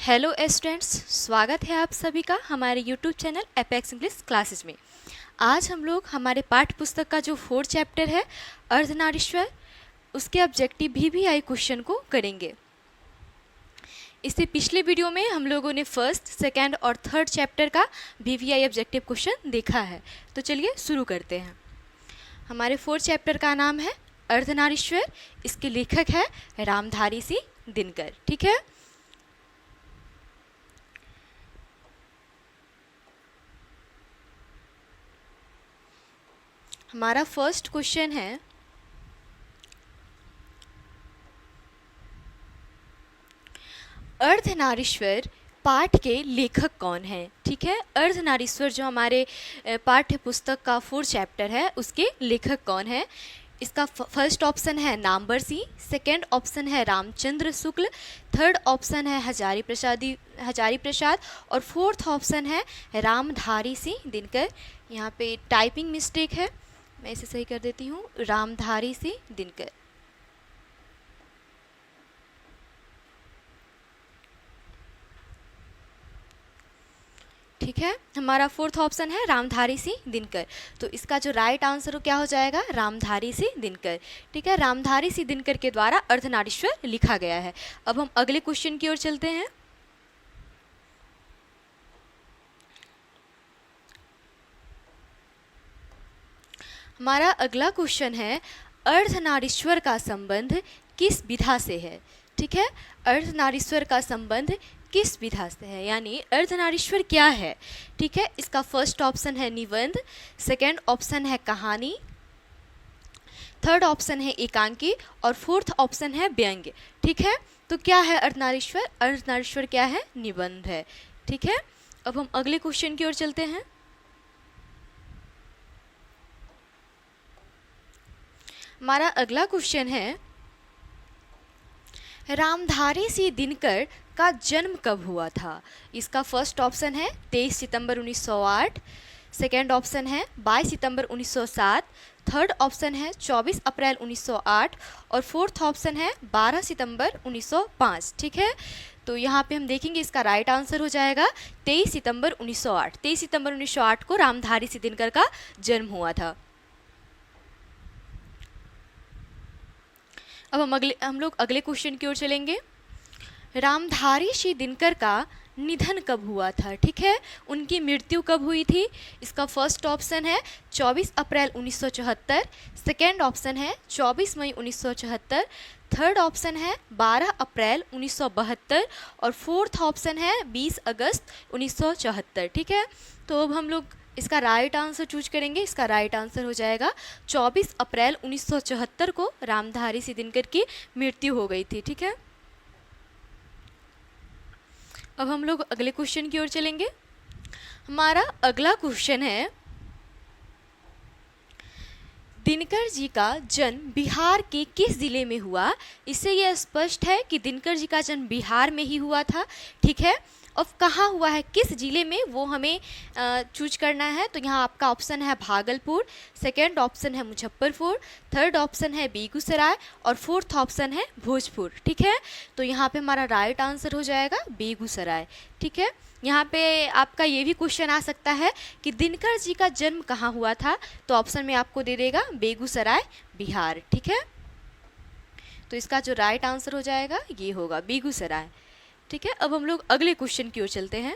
Hello students, स्वागत है आप सभी का हमारे YouTube channel apex English classes में। आज हम लोग हमारे पाठ्य पुस्तक का जो 4th चैप्टर है अर्धनारीश्वर, उसके ऑब्जेक्टिव भी क्वेश्चन को करेंगे। इससे पिछले वीडियो में हम लोगों ने 1st, 2nd और 3rd चैप्टर का VVI ऑब्जेक्टिव क्वेश्चन देखा है। तो चलिए शुरू करते हैं। हमारे 4th चैप्टर का नाम है अर्धनारीश्वर। इसके लेखक है रामधारी सिंह दिनकर। ठीक है, हमारा फर्स्ट क्वेश्चन है, अर्धनारीश्वर पाठ के लेखक कौन हैं। ठीक है, अर्धनारीश्वर जो हमारे पाठ्य पुस्तक का 4th चैप्टर है उसके लेखक कौन है। इसका फर्स्ट ऑप्शन है नामवर सिंह, सेकेंड ऑप्शन है रामचंद्र शुक्ल, थर्ड ऑप्शन है हजारी प्रसाद और फोर्थ ऑप्शन है रामधारी सिंह दिनकर। यहाँ पे टाइपिंग मिस्टेक है, मैं इसे सही कर देती हूँ, रामधारी सिंह दिनकर। ठीक है, हमारा 4th ऑप्शन है रामधारी सिंह दिनकर। तो इसका जो राइट आंसर क्या हो जाएगा, रामधारी सिंह दिनकर। ठीक है, रामधारी सिंह दिनकर के द्वारा अर्धनारीश्वर लिखा गया है। अब हम अगले क्वेश्चन की ओर चलते हैं। हमारा अगला क्वेश्चन है, अर्धनारीश्वर का संबंध किस विधा से है। ठीक है, अर्धनारीश्वर का संबंध किस विधा से है, यानी अर्धनारीश्वर क्या है। ठीक है, इसका फर्स्ट ऑप्शन है निबंध, सेकंड ऑप्शन है कहानी, थर्ड ऑप्शन है एकांकी और फोर्थ ऑप्शन है व्यंग्य। ठीक है, तो क्या है अर्धनारीश्वर, अर्धनारीश्वर क्या है, निबंध है। ठीक है, अब हम अगले क्वेश्चन की ओर चलते हैं। हमारा अगला क्वेश्चन है, रामधारी सिंह दिनकर का जन्म कब हुआ था। इसका फर्स्ट ऑप्शन है 23 सितंबर 1908, सेकेंड ऑप्शन है 22 सितंबर 1907, थर्ड ऑप्शन है 24 अप्रैल 1908 और फोर्थ ऑप्शन है 12 सितंबर 1905। ठीक है, तो यहाँ पे हम देखेंगे इसका राइट आंसर हो जाएगा 23 सितंबर 1908। 23 सितंबर 1908 को रामधारी सिंह दिनकर का जन्म हुआ था। अब हम लोग अगले क्वेश्चन की ओर चलेंगे। रामधारी सिंह दिनकर का निधन कब हुआ था। ठीक है, उनकी मृत्यु कब हुई थी। इसका फर्स्ट ऑप्शन है 24 अप्रैल 1974, सेकेंड ऑप्शन है 24 मई 1974, थर्ड ऑप्शन है 12 अप्रैल 1972 और फोर्थ ऑप्शन है 20 अगस्त 1974। ठीक है, तो अब हम लोग इसका राइट आंसर चूज करेंगे। इसका राइट आंसर हो जाएगा 24 अप्रैल 1974 को रामधारी सिंह दिनकर की मृत्यु हो गई थी। ठीक है, अब हम लोग अगले क्वेश्चन की ओर चलेंगे। हमारा अगला क्वेश्चन है, दिनकर जी का जन्म बिहार के किस जिले में हुआ। इससे यह स्पष्ट है कि दिनकर जी का जन्म बिहार में ही हुआ था। ठीक है, अब कहाँ हुआ है, किस जिले में, वो हमें चूज करना है। तो यहाँ आपका ऑप्शन है भागलपुर, सेकेंड ऑप्शन है मुजफ्फरपुर, थर्ड ऑप्शन है बेगूसराय और फोर्थ ऑप्शन है भोजपुर। ठीक है, तो यहाँ पे हमारा राइट आंसर हो जाएगा बेगूसराय। ठीक है, यहाँ पे आपका ये भी क्वेश्चन आ सकता है कि दिनकर जी का जन्म कहाँ हुआ था, तो ऑप्शन में आपको दे देगा बेगूसराय बिहार। ठीक है, तो इसका जो राइट आंसर हो जाएगा ये होगा बेगूसराय। ठीक है, अब हम लोग अगले क्वेश्चन की ओर चलते हैं।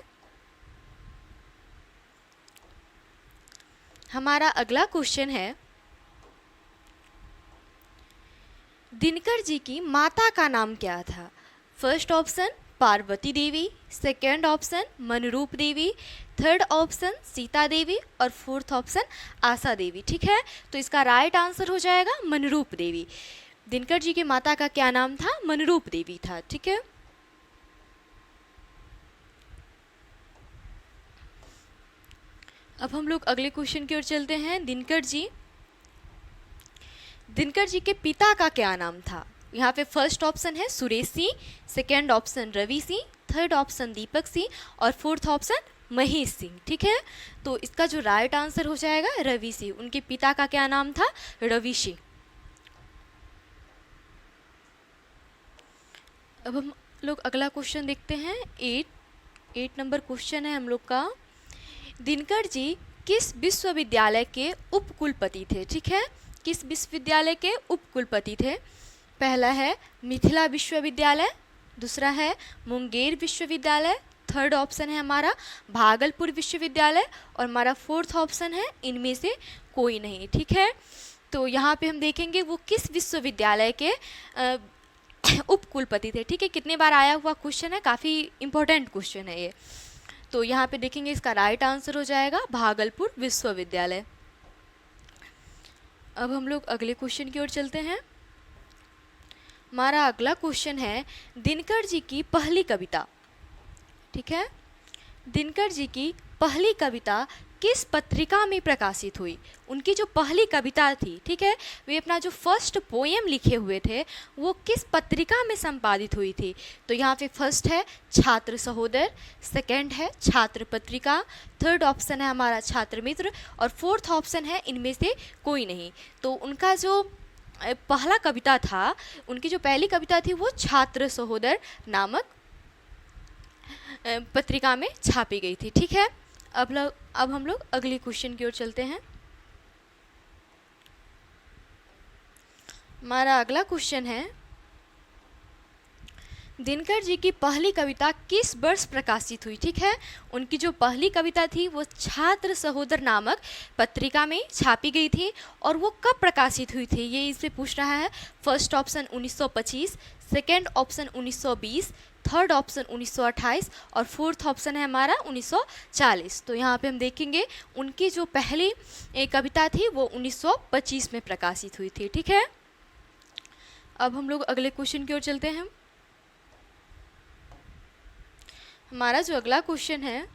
हमारा अगला क्वेश्चन है, दिनकर जी की माता का नाम क्या था। फर्स्ट ऑप्शन पार्वती देवी, सेकेंड ऑप्शन मनरूप देवी, थर्ड ऑप्शन सीता देवी और फोर्थ ऑप्शन आशा देवी। ठीक है, तो इसका राइट आंसर हो जाएगा मनरूप देवी। दिनकर जी की माता का क्या नाम था, मनरूप देवी था। ठीक है, अब हम लोग अगले क्वेश्चन की ओर चलते हैं। दिनकर जी के पिता का क्या नाम था। यहाँ पे फर्स्ट ऑप्शन है Suresh Singh, second option Ravi Singh, third option Deepak Singh और फोर्थ ऑप्शन महेश सिंह। ठीक है, तो इसका जो राइट आंसर हो जाएगा रवि सिंह। उनके पिता का क्या नाम था, रवि सिंह। अब हम लोग अगला क्वेश्चन देखते हैं। 8 नंबर क्वेश्चन है हम लोग का। दिनकर जी किस विश्वविद्यालय के उपकुलपति थे? ठीक है, किस विश्वविद्यालय के उपकुलपति थे? पहला है मिथिला विश्वविद्यालय, दूसरा है मुंगेर विश्वविद्यालय, थर्ड ऑप्शन है हमारा भागलपुर विश्वविद्यालय, और हमारा फोर्थ ऑप्शन है इनमें से कोई नहीं। ठीक है, तो यहाँ पे हम देखेंगे वो किस विश्वविद्यालय के उपकुलपति थे। ठीक है, कितने बार आया हुआ क्वेश्चन है, काफ़ी इंपॉर्टेंट क्वेश्चन है ये। तो यहाँ पे देखेंगे इसका राइट आंसर हो जाएगा भागलपुर विश्वविद्यालय। अब हम लोग अगले क्वेश्चन की ओर चलते हैं। हमारा अगला क्वेश्चन है दिनकर जी की पहली कविता। ठीक है, दिनकर जी की पहली कविता किस पत्रिका में प्रकाशित हुई? उनकी जो पहली कविता थी, ठीक है, वे अपना जो फर्स्ट पोएम लिखे हुए थे वो किस पत्रिका में संपादित हुई थी? तो यहाँ पे फर्स्ट है छात्र सहोदर, सेकंड है छात्र पत्रिका, थर्ड ऑप्शन है हमारा छात्र मित्र, और फोर्थ ऑप्शन है इनमें से कोई नहीं। तो उनका जो पहला कविता था, उनकी जो पहली कविता थी वो छात्र सहोदर नामक पत्रिका में छापी गई थी। ठीक है, अब हम लोग अगले क्वेश्चन की ओर चलते हैं। हमारा अगला क्वेश्चन है दिनकर जी की पहली कविता किस वर्ष प्रकाशित हुई? ठीक है, उनकी जो पहली कविता थी वो छात्र सहोदर नामक पत्रिका में छापी गई थी, और वो कब प्रकाशित हुई थी ये इससे पूछ रहा है। First option 1925, second option 1920, third option 1928, और फोर्थ ऑप्शन है हमारा 1940। तो यहाँ पे हम देखेंगे उनकी जो पहली कविता थी वो 1925 में प्रकाशित हुई थी। ठीक है, अब हम लोग अगले क्वेश्चन की ओर चलते हैं। हमारा जो अगला क्वेश्चन है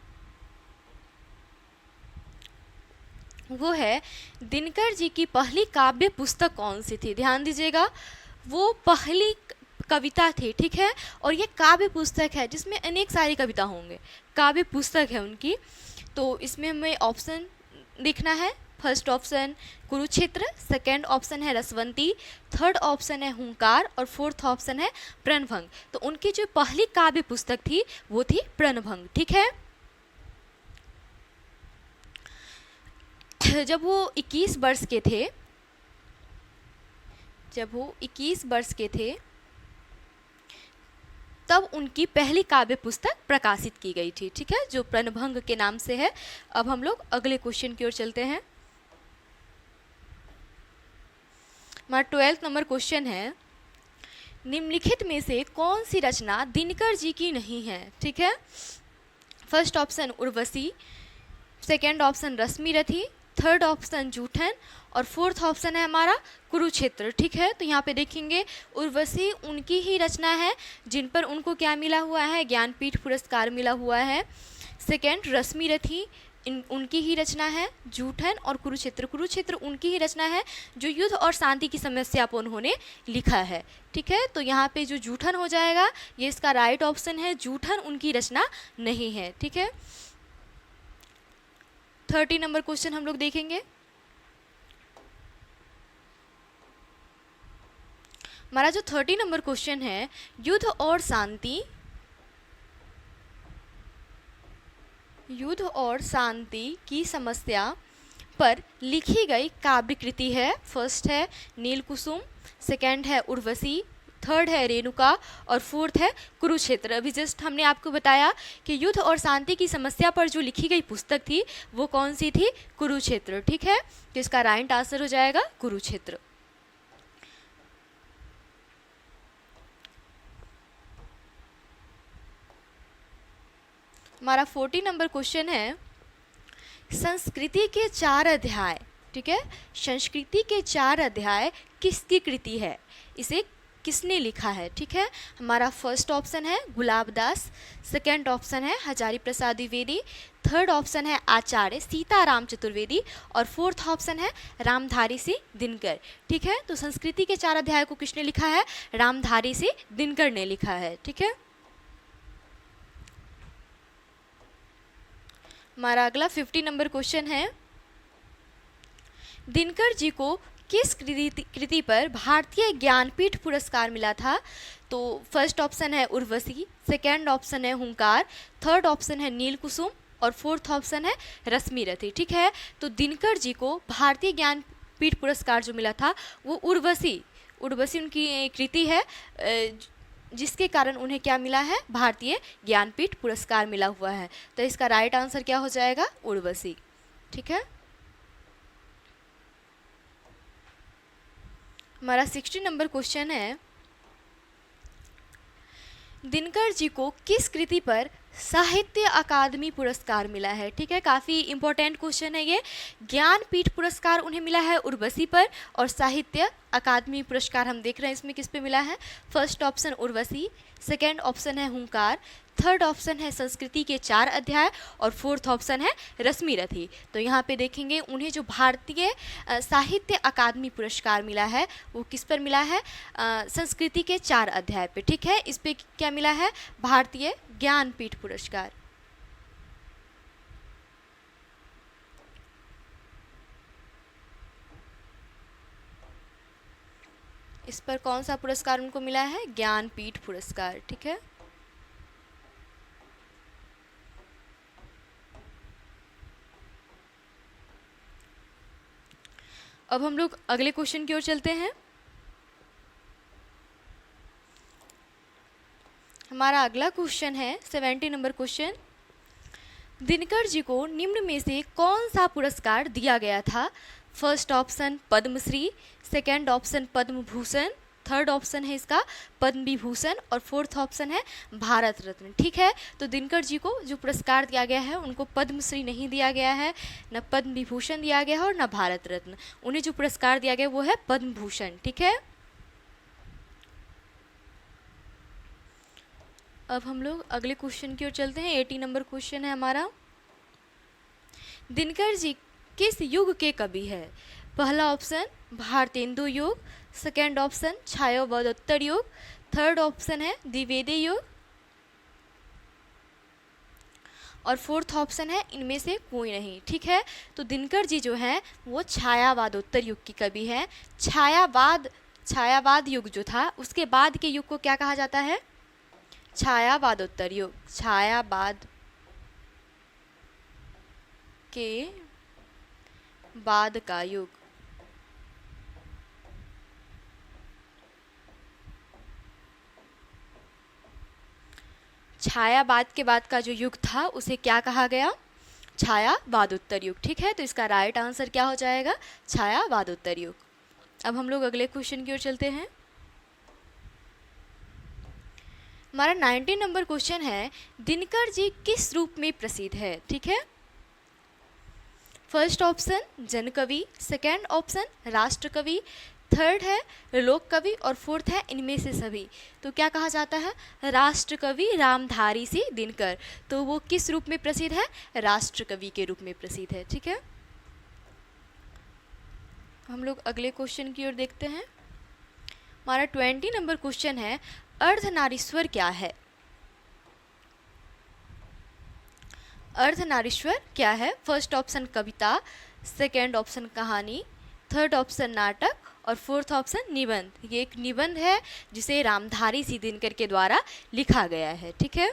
वो है दिनकर जी की पहली काव्य पुस्तक कौन सी थी? ध्यान दीजिएगा, वो पहली कविता थी, ठीक है, और ये काव्य पुस्तक है जिसमें अनेक सारी कविता होंगे, काव्य पुस्तक है उनकी। तो इसमें हमें ऑप्शन देखना है। First option Kurukshetra, second option है रसवंती, थर्ड ऑप्शन है हुंकार, और फोर्थ ऑप्शन है प्रणभंग। तो उनकी जो पहली काव्य पुस्तक थी वो थी प्रणभंग। ठीक है, जब वो 21 वर्ष के थे, तब उनकी पहली काव्य पुस्तक प्रकाशित की गई थी। ठीक है, जो प्रणभंग के नाम से है। अब हम लोग अगले क्वेश्चन की ओर चलते हैं। हमारा 12th नंबर क्वेश्चन है निम्नलिखित में से कौन सी रचना दिनकर जी की नहीं है? ठीक है, first option Urvashi, second option Rashmi Rathi, third option जूठन, और फोर्थ ऑप्शन है हमारा कुरुक्षेत्र। ठीक है, तो यहाँ पे देखेंगे उर्वशी उनकी ही रचना है जिन पर उनको क्या मिला हुआ है? ज्ञानपीठ पुरस्कार मिला हुआ है। सेकेंड रश्मि रथी, उनकी ही रचना है। जूठन और कुरुक्षेत्र उनकी ही रचना है जो युद्ध और शांति की समस्या पर उन्होंने लिखा है। ठीक है, तो यहाँ पे जो जूठन हो जाएगा ये इसका राइट ऑप्शन है, जूठन उनकी रचना नहीं है। ठीक है, 30 नंबर क्वेश्चन हम लोग देखेंगे। हमारा जो 30 नंबर क्वेश्चन है युद्ध और शांति की समस्या पर लिखी गई काव्य कृति है। फर्स्ट है नीलकुसुम, सेकंड है उर्वशी, थर्ड है रेणुका, और फोर्थ है कुरुक्षेत्र। अभी जस्ट हमने आपको बताया कि युद्ध और शांति की समस्या पर जो लिखी गई पुस्तक थी वो कौन सी थी? कुरुक्षेत्र। ठीक है, तो इसका राइट आंसर हो जाएगा कुरुक्षेत्र। हमारा 40 नंबर क्वेश्चन है संस्कृति के 4 अध्याय। ठीक है, संस्कृति के 4 अध्याय किसकी कृति है? इसे किसने लिखा है? ठीक है, हमारा फर्स्ट ऑप्शन है गुलाबदास, सेकंड ऑप्शन है हजारी प्रसाद द्विवेदी, थर्ड ऑप्शन है आचार्य सीताराम चतुर्वेदी, और फोर्थ ऑप्शन है रामधारी सिंह दिनकर। ठीक है, तो संस्कृति के 4 अध्याय को किसने लिखा है? रामधारी सिंह दिनकर ने लिखा है। ठीक है, हमारा अगला 50 नंबर क्वेश्चन है दिनकर जी को किस कृति पर भारतीय ज्ञानपीठ पुरस्कार मिला था? तो फर्स्ट ऑप्शन है उर्वशी, सेकेंड ऑप्शन है हुंकार, थर्ड ऑप्शन है नीलकुसुम और फोर्थ ऑप्शन है रश्मिरथी। ठीक है, तो दिनकर जी को भारतीय ज्ञानपीठ पुरस्कार जो मिला था वो उर्वशी उनकी कृति है, जिसके कारण उन्हें क्या मिला है? भारतीय ज्ञानपीठ पुरस्कार मिला हुआ है। तो इसका राइट आंसर क्या हो जाएगा? उर्वशी। ठीक है, हमारा 60 नंबर क्वेश्चन है, दिनकर जी को किस कृति पर साहित्य अकादमी पुरस्कार मिला है? ठीक है, काफ़ी इंपॉर्टेंट क्वेश्चन है ये। ज्ञानपीठ पुरस्कार उन्हें मिला है उर्वशी पर, और साहित्य अकादमी पुरस्कार हम देख रहे हैं इसमें किस पे मिला है? First option Urvashi, second option है हुंकार, थर्ड ऑप्शन है संस्कृति के 4 अध्याय और फोर्थ ऑप्शन है रश्मिरथी। तो यहाँ पे देखेंगे उन्हें जो भारतीय साहित्य अकादमी पुरस्कार मिला है वो किस पर मिला है? संस्कृति के 4 अध्याय पे। ठीक है, इस पे क्या मिला है? भारतीय ज्ञानपीठ पुरस्कार। इस पर कौन सा पुरस्कार उनको मिला है? ज्ञानपीठ पुरस्कार। ठीक है, अब हम लोग अगले क्वेश्चन की ओर चलते हैं। हमारा अगला क्वेश्चन है 70 नंबर क्वेश्चन, दिनकर जी को निम्न में से कौन सा पुरस्कार दिया गया था? First option Padmashri, second option Padma Bhushan, third option है इसका पद्म विभूषण और फोर्थ ऑप्शन है भारत रत्न। ठीक है, तो दिनकर जी को जो पुरस्कार दिया गया है उनको पद्मश्री नहीं दिया गया है, न पद्म विभूषण दिया गया है और न भारत रत्न। उन्हें जो पुरस्कार दिया गया वो है पद्म भूषण। ठीक है, अब हम लोग अगले क्वेश्चन की ओर चलते हैं। 80 नंबर क्वेश्चन है हमारा, दिनकर जी किस युग के कवि है? पहला ऑप्शन भारतेंदु युग, सेकेंड ऑप्शन छायावादोत्तर युग, थर्ड ऑप्शन है द्विवेदी युग और फोर्थ ऑप्शन है इनमें से कोई नहीं। ठीक है, तो दिनकर जी जो हैं वो छायावादोत्तर युग की कवि हैं। छायावाद युग जो था उसके बाद के युग को क्या कहा जाता है? छायावादोत्तर युग। छायावाद के बाद का युग। छायावाद के बाद का जो युग था उसे क्या कहा गया? छायावादोत्तर युग। ठीक है, तो इसका राइट आंसर क्या हो जाएगा? छायावादोत्तर युग। अब हम लोग अगले क्वेश्चन की ओर चलते हैं। हमारा 90 नंबर क्वेश्चन है, दिनकर जी किस रूप में प्रसिद्ध है? ठीक है, फर्स्ट ऑप्शन जनकवि, सेकेंड ऑप्शन राष्ट्रकवि, थर्ड है लोक कवि और फोर्थ है इनमें से सभी। तो क्या कहा जाता है? राष्ट्रकवि रामधारी सिंह दिनकर। तो वो किस रूप में प्रसिद्ध है? राष्ट्रकवि के रूप में प्रसिद्ध है। ठीक है, हम लोग अगले क्वेश्चन की ओर देखते हैं। हमारा 20 नंबर क्वेश्चन है, अर्धनारीश्वर क्या है? अर्धनारीश्वर क्या है? फर्स्ट ऑप्शन कविता, सेकेंड ऑप्शन कहानी, थर्ड ऑप्शन नाटक और फोर्थ ऑप्शन निबंध। ये एक निबंध है जिसे रामधारी सिंह दिनकर के द्वारा लिखा गया है। ठीक है,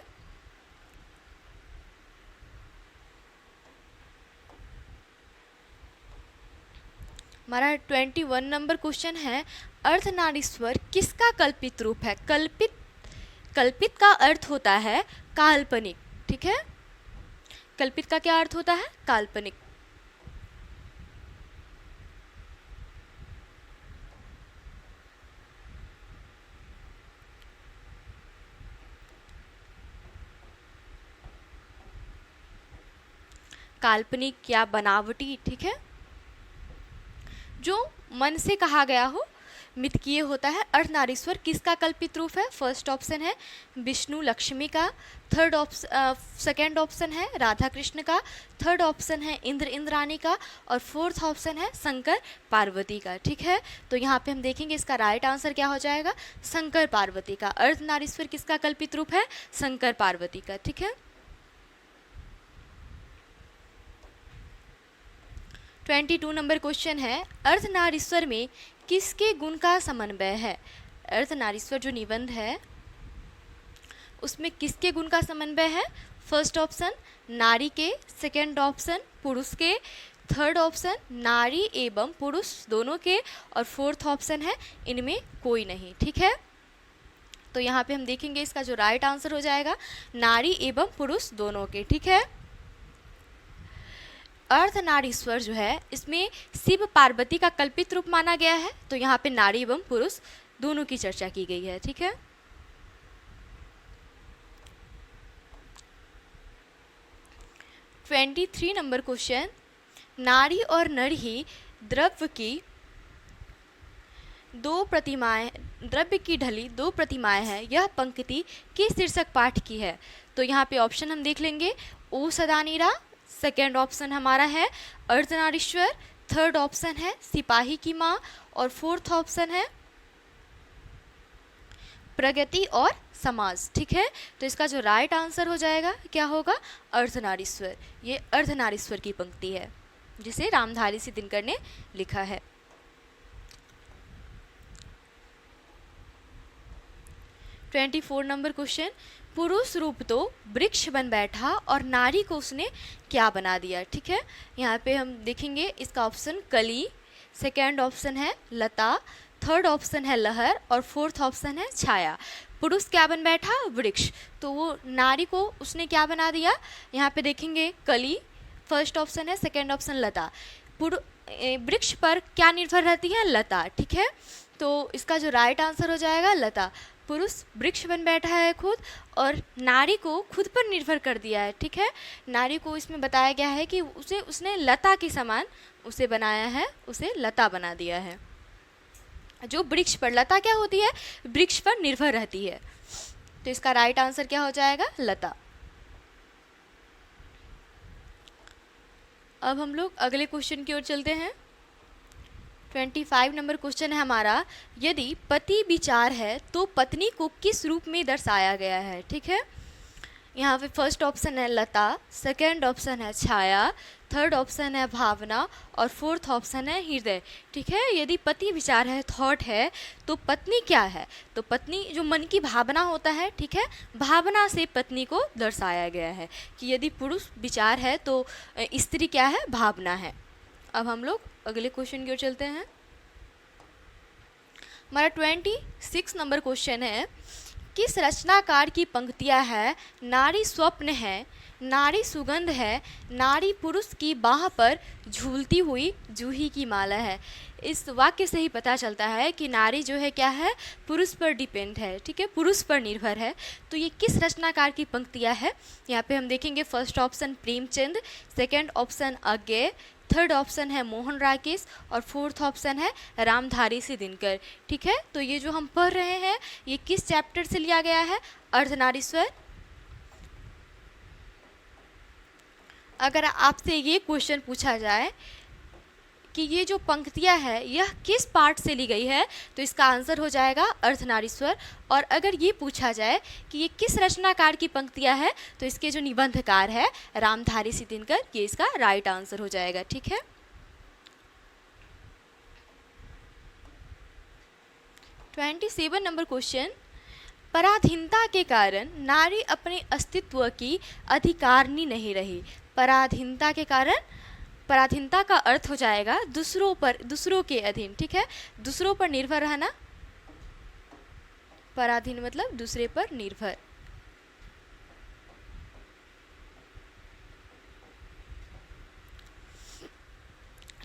हमारा 21 नंबर क्वेश्चन है, अर्धनारीश्वर किसका कल्पित रूप है? कल्पित का अर्थ होता है काल्पनिक। ठीक है, कल्पित का क्या अर्थ होता है? काल्पनिक। काल्पनिक या बनावटी। ठीक है, जो मन से कहा गया हो, मिथकीय होता है। अर्धनारीश्वर किसका कल्पित रूप है? फर्स्ट ऑप्शन है विष्णु लक्ष्मी का, सेकेंड ऑप्शन है राधा कृष्ण का, थर्ड ऑप्शन है इंद्र इंद्राणी का और फोर्थ ऑप्शन है शंकर पार्वती का। ठीक है, तो यहाँ पे हम देखेंगे इसका राइट आंसर क्या हो जाएगा? शंकर पार्वती का। अर्धनारीश्वर किसका कल्पित रूप है? शंकर पार्वती का। ठीक है, 22 नंबर क्वेश्चन है, अर्धनारीश्वर में किसके गुण का समन्वय है? अर्धनारीश्वर जो निबंध है उसमें किसके गुण का समन्वय है? फर्स्ट ऑप्शन नारी के, सेकेंड ऑप्शन पुरुष के, थर्ड ऑप्शन नारी एवं पुरुष दोनों के, और फोर्थ ऑप्शन है इनमें कोई नहीं। ठीक है, तो यहाँ पे हम देखेंगे इसका जो राइट आंसर हो जाएगा नारी एवं पुरुष दोनों के। ठीक है, अर्धनारीश्वर जो है इसमें शिव पार्वती का कल्पित रूप माना गया है, तो यहाँ पे नारी एवं पुरुष दोनों की चर्चा की गई है। ठीक है, (23) नंबर क्वेश्चन, नारी और नर ही द्रव्य की ढली दो प्रतिमाएं हैं, यह पंक्ति किस शीर्षक पाठ की है? तो यहाँ पे ऑप्शन हम देख लेंगे, ओ सदानीरा, सेकेंड ऑप्शन हमारा है अर्धनारीश्वर, थर्ड ऑप्शन है सिपाही की माँ, और फोर्थ ऑप्शन है प्रगति और समाज। ठीक है, तो इसका जो राइट आंसर हो जाएगा क्या होगा? अर्धनारीश्वर। ये अर्धनारीश्वर की पंक्ति है जिसे रामधारी सिंह दिनकर ने लिखा है। 24 नंबर क्वेश्चन, पुरुष रूप तो वृक्ष बन बैठा और नारी को उसने क्या बना दिया? ठीक है, यहाँ पे हम देखेंगे इसका ऑप्शन कली, सेकेंड ऑप्शन है लता, थर्ड ऑप्शन है लहर, और फोर्थ ऑप्शन है छाया। पुरुष क्या बन बैठा? वृक्ष, तो वो नारी को उसने क्या बना दिया? यहाँ पे देखेंगे कली, फर्स्ट ऑप्शन है, सेकेंड ऑप्शन लता। वृक्ष पर क्या निर्भर रहती है? लता। ठीक है, तो इसका जो राइट आंसर हो जाएगा लता। पुरुष वृक्ष बन बैठा है खुद और नारी को खुद पर निर्भर कर दिया है। ठीक है, नारी को इसमें बताया गया है कि उसने लता के समान उसे बनाया है, उसे लता बना दिया है। जो वृक्ष पर, लता क्या होती है? वृक्ष पर निर्भर रहती है, तो इसका राइट आंसर क्या हो जाएगा? लता। अब हम लोग अगले क्वेश्चन की ओर चलते हैं। 25 नंबर क्वेश्चन है हमारा, यदि पति विचार है तो पत्नी को किस रूप में दर्शाया गया है? ठीक है, यहाँ पे फर्स्ट ऑप्शन है लता, सेकेंड ऑप्शन है छाया, थर्ड ऑप्शन है भावना, और फोर्थ ऑप्शन है हृदय। ठीक है, यदि पति विचार है, थॉट है, तो पत्नी क्या है? तो पत्नी जो मन की भावना होता है, ठीक है, भावना से पत्नी को दर्शाया गया है कि यदि पुरुष विचार है तो स्त्री क्या है? भावना है। अब हम लोग अगले क्वेश्चन की ओर चलते हैं। हमारा 26 नंबर क्वेश्चन है, किस रचनाकार की पंक्तियां है? नारी स्वप्न है, नारी सुगंध है, नारी पुरुष की बाह पर झूलती हुई जूही की माला है। इस वाक्य से ही पता चलता है कि नारी जो है क्या है? पुरुष पर डिपेंड है। ठीक है, पुरुष पर निर्भर है। तो ये किस रचनाकार की पंक्तियां है? यहाँ पे हम देखेंगे first option Premchand, second option Agyeya, third option है मोहन राकेश, और फोर्थ ऑप्शन है रामधारी सिंह दिनकर। ठीक है, तो ये जो हम पढ़ रहे हैं ये किस चैप्टर से लिया गया है? अर्धनारीश्वर। अगर आपसे ये क्वेश्चन पूछा जाए कि ये जो पंक्तियां है यह किस पार्ट से ली गई है, तो इसका आंसर हो जाएगा अर्धनारीश्वर। और अगर ये पूछा जाए कि ये किस रचनाकार की पंक्तियां है, तो इसके जो निबंधकार है रामधारी सिंह दिनकर, ये इसका राइट आंसर हो जाएगा। ठीक है, 27 नंबर क्वेश्चन, पराधीनता के कारण नारी अपने अस्तित्व की अधिकारिणी नहीं रही। पराधीनता के कारण, पराधीनता का अर्थ हो जाएगा दूसरों के अधीन। ठीक है, दूसरों पर निर्भर रहना, पराधीन मतलब दूसरे पर निर्भर।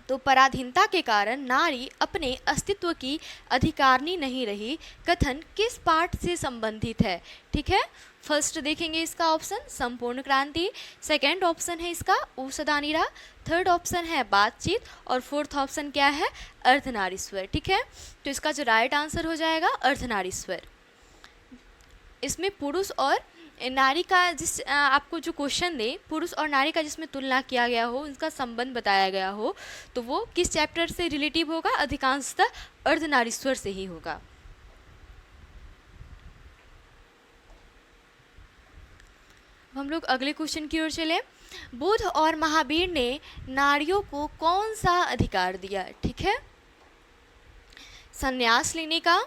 तो पराधीनता के कारण नारी अपने अस्तित्व की अधिकारिणी नहीं रही, कथन किस पाठ से संबंधित है? ठीक है, फर्स्ट देखेंगे इसका ऑप्शन संपूर्ण क्रांति, सेकंड ऑप्शन है इसका ओ सदानीरा, थर्ड ऑप्शन है बातचीत, और फोर्थ ऑप्शन क्या है? अर्धनारीश्वर। ठीक है, तो इसका जो राइट आंसर हो जाएगा अर्धनारीश्वर। इसमें पुरुष और नारी का आपको जो क्वेश्चन दे, पुरुष और नारी का जिसमें तुलना किया गया हो, इनका संबंध बताया गया हो, तो वो किस चैप्टर से रिलेटिव होगा? अधिकांशतः अर्धनारीश्वर से ही होगा। हम लोग अगले क्वेश्चन की ओर चले। बुद्ध और महावीर ने नारियों को कौन सा अधिकार दिया? ठीक है, संन्यास लेने का,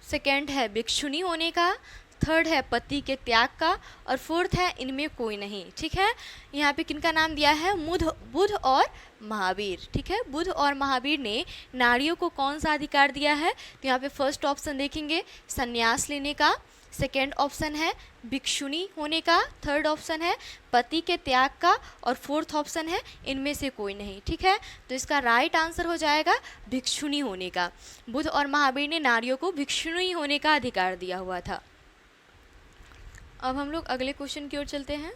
सेकंड है भिक्षुणी होने का, थर्ड है पति के त्याग का, और फोर्थ है इनमें कोई नहीं। ठीक है, यहाँ पे किनका नाम दिया है? बुद्ध और महावीर। ठीक है, बुद्ध और महावीर ने नारियों को कौन सा अधिकार दिया है? तो यहाँ पे फर्स्ट ऑप्शन देखेंगे संन्यास लेने का, सेकेंड ऑप्शन है भिक्षुणी होने का, थर्ड ऑप्शन है पति के त्याग का, और फोर्थ ऑप्शन है इनमें से कोई नहीं। ठीक है, तो इसका राइट आंसर हो जाएगा भिक्षुणी होने का। बुद्ध और महावीर ने नारियों को भिक्षुणी होने का अधिकार दिया हुआ था। अब हम लोग अगले क्वेश्चन की ओर चलते हैं।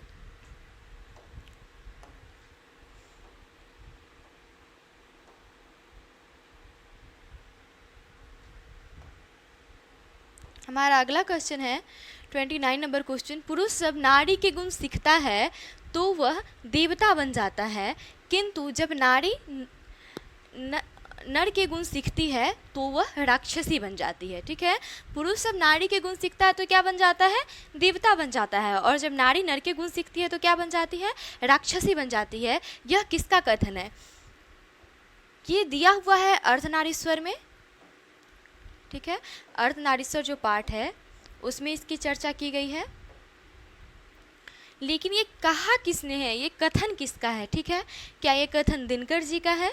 हमारा अगला क्वेश्चन है 29 नंबर क्वेश्चन। पुरुष जब नारी के गुण सीखता है तो वह देवता बन जाता है, किंतु जब नारी नर के गुण सीखती है तो वह राक्षसी बन जाती है। ठीक है, पुरुष जब नारी के गुण सीखता है तो क्या बन जाता है? देवता बन जाता है, और जब नारी नर के गुण सीखती है तो क्या बन जाती है? राक्षसी बन जाती है। यह किसका कथन है? ये दिया हुआ है अर्धनारीश्वर में। ठीक है, अर्धनारीश्वर जो पाठ है उसमें इसकी चर्चा की गई है, लेकिन ये कहा किसने है? ये कथन किसका है? ठीक है, क्या ये कथन दिनकर जी का है?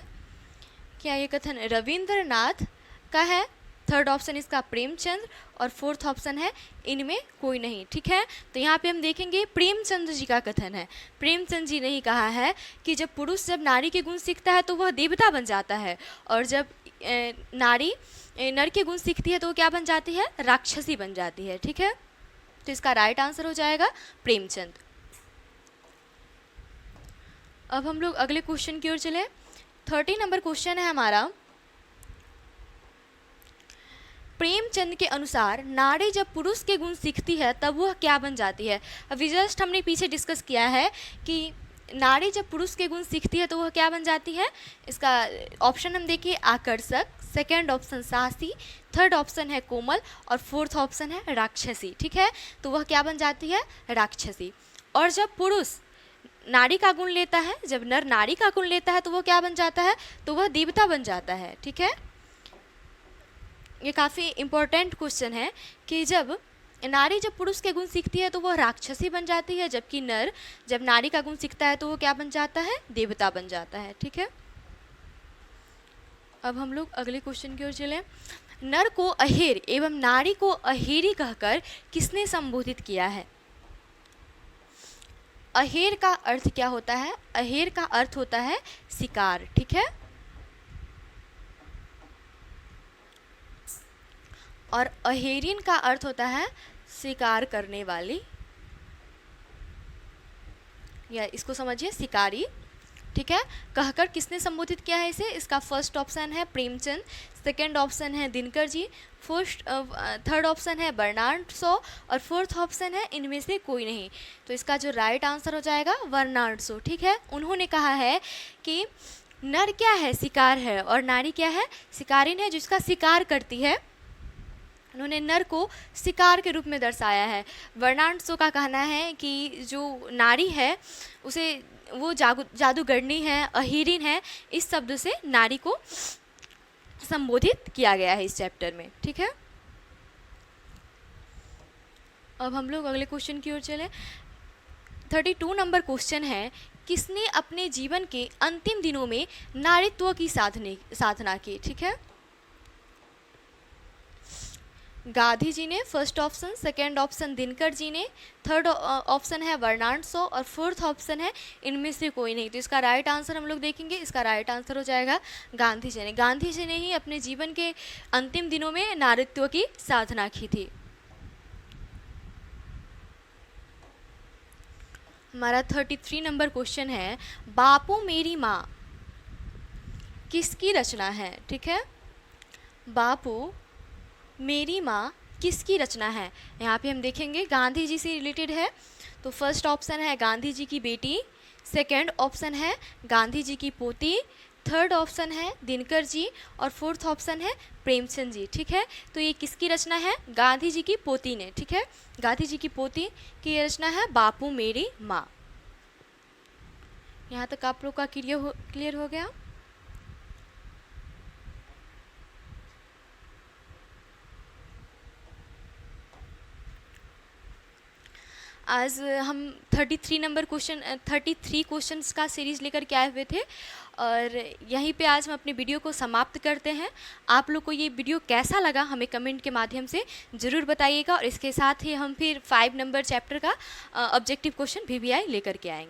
क्या ये कथन रविंद्रनाथ का है? थर्ड ऑप्शन इसका प्रेमचंद, और फोर्थ ऑप्शन है इनमें कोई नहीं। ठीक है, तो यहाँ पे हम देखेंगे प्रेमचंद जी का कथन है। प्रेमचंद जी ने ही कहा है कि जब पुरुष जब नारी के गुण सीखता है तो वह देवता बन जाता है, और जब नारी नर के गुण सीखती है तो वो क्या बन जाती है? राक्षसी बन जाती है। ठीक है, तो इसका राइट आंसर हो जाएगा प्रेमचंद। अब हम लोग अगले क्वेश्चन की ओर चले। 30 नंबर क्वेश्चन है हमारा। प्रेमचंद के अनुसार नारी जब पुरुष के गुण सीखती है तब वह क्या बन जाती है? अभी जस्ट हमने पीछे डिस्कस किया है कि नारी जब पुरुष के गुण सीखती है तो वह क्या बन जाती है। इसका ऑप्शन हम देखिए आकर्षक, सेकेंड ऑप्शन साहसी, थर्ड ऑप्शन है कोमल, और फोर्थ ऑप्शन है राक्षसी। ठीक है, तो वह क्या बन जाती है? राक्षसी। और जब पुरुष नारी का गुण लेता है, जब नर नारी का गुण लेता है तो वह क्या बन जाता है? तो वह देवता बन जाता है। ठीक है, ये काफ़ी इम्पोर्टेंट क्वेश्चन है कि जब नारी जब पुरुष के गुण सीखती है तो वह राक्षसी बन जाती है, जबकि नर जब नारी का गुण सीखता है तो वो क्या बन जाता है? देवता बन जाता है। ठीक है, अब हम लोग अगले क्वेश्चन की ओर चलें। नर को अहेर एवं नारी को अहेरी कहकर किसने संबोधित किया है? अहेर का अर्थ क्या होता है? अहेर का अर्थ होता है शिकार। ठीक है, और अहेरिन का अर्थ होता है शिकार करने वाली, या इसको समझिए शिकारी। ठीक है, कहकर किसने संबोधित किया है इसे? इसका फर्स्ट ऑप्शन है प्रेमचंद, सेकंड ऑप्शन है दिनकर जी, थर्ड ऑप्शन है बर्नार्ड शॉ, और फोर्थ ऑप्शन है इनमें से कोई नहीं। तो इसका जो राइट आंसर हो जाएगा बर्नार्ड शॉ। ठीक है, उन्होंने कहा है कि नर क्या है? शिकार है, और नारी क्या है? शिकारिन है, जिसका शिकार करती है। उन्होंने नर को शिकार के रूप में दर्शाया है। बर्नार्ड शॉ का कहना है कि जो नारी है उसे वो जादूगरनी है, अहिरिन है, इस शब्द से नारी को संबोधित किया गया है इस चैप्टर में। ठीक है, अब हम लोग अगले क्वेश्चन की ओर चले। 32 नंबर क्वेश्चन है, किसने अपने जीवन के अंतिम दिनों में नारीत्व की साधना की? ठीक है, गांधी जी ने first option, second option Dinkar ji ने, थर्ड ऑप्शन है बर्नार्ड शॉ, और फोर्थ ऑप्शन है इनमें से कोई नहीं। तो इसका राइट आंसर हम लोग देखेंगे, इसका राइट आंसर हो जाएगा गांधी जी ने। गांधी जी ने ही अपने जीवन के अंतिम दिनों में नारीत्व की साधना की थी। हमारा 33 नंबर क्वेश्चन है, बापू मेरी माँ किसकी रचना है? ठीक है, बापू मेरी माँ किसकी रचना है? यहाँ पे हम देखेंगे गांधी जी से रिलेटेड है। तो फर्स्ट ऑप्शन है गांधी जी की बेटी, सेकंड ऑप्शन है गांधी जी की पोती, थर्ड ऑप्शन है दिनकर जी और फोर्थ ऑप्शन है प्रेमचंद जी। ठीक है, तो ये किसकी रचना है? गांधी जी की पोती ने। ठीक है, गांधी जी की पोती की ये रचना है बापू मेरी माँ। यहाँ तक आप लोग का क्लियर हो गया? आज हम 33 क्वेश्चंस का सीरीज़ लेकर के आए हुए थे और यहीं पे आज हम अपने वीडियो को समाप्त करते हैं। आप लोग को ये वीडियो कैसा लगा हमें कमेंट के माध्यम से ज़रूर बताइएगा और इसके साथ ही हम फिर 5 नंबर चैप्टर का ऑब्जेक्टिव क्वेश्चन VBI लेकर के आएंगे।